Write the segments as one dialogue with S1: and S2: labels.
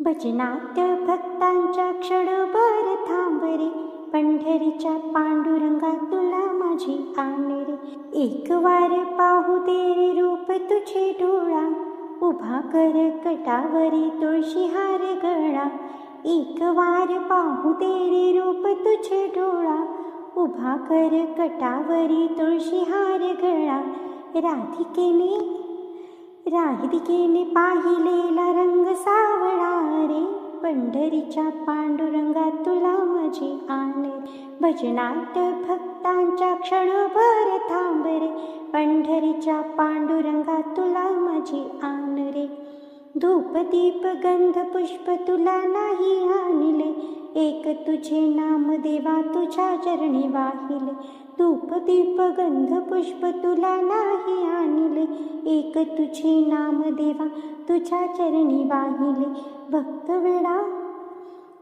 S1: भजनात भक्तांच्या क्षणभर थांब रे, पंढरीच्या पांडुरंगा तुला माझी आण रे. एक वार पाहू दे रे रूप तुझे डोळा, उभा कर कटावरी तुळशी हार गळा. एक वार पाहू दे रे रूप तुझे डोळा, उभा कर कटावरी तुळशी हार गळा. राधिकेने पाहिलेला रंग सावळा रे, पंढरीच्या पांडुरंगा तुला माझी आण रे. भजनात भक्तांच्या क्षणभर थांब रे, पंढरीच्या पांडुरंगा तुला माझी आण रे. धूप दीप गंध पुष्प तुला नाही आणले, एक तुझे नाम देवा तुझ्या चरणी वाहिले. धूप दीप गंध पुष्प तुला नाही आणले, एक तुझे नाम देवा तुझ्या चरणी वाहिले.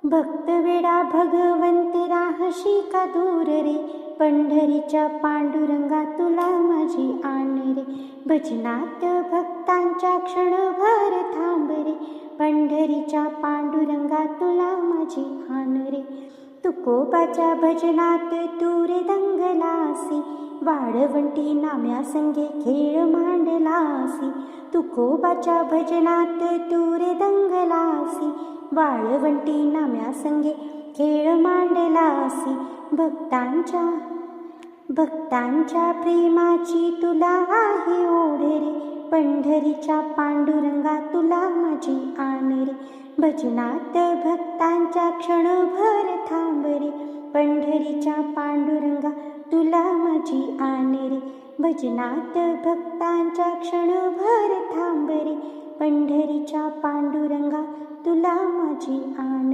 S1: भक्त वेडा भगवंत राहशी का दूर रे, पंढरीच्या पांडुरंगा तुला माझी आण रे. भजनात भक्तांच्या क्षणभर थांब रे, पंढरीच्या पांडुरंगा तुला माझी आण रे. तुकोबाच्या भजनात तू रे दंगलासी, वाळवंटी नाम्या संगे खेळ मांडलासी. तुकोबाच्या भजनात तू रे दंगलासी, वाळवंटी नाम्या संगे खेळ मांडलासी. भक्तांच्या प्रेमाची तुला आहे ओढ रे, पंढरीच्या पांडुरंगा तुला माझी आण रे. भजनात भक्तांच्या क्षणभर थांब रे, पंढरीच्या पांडुरंगा तुला माझी आण रे. भजनात भक्तांच्या क्षणभर थांब रे, पंढरीच्या पांडुरंगा तुला माझी आण.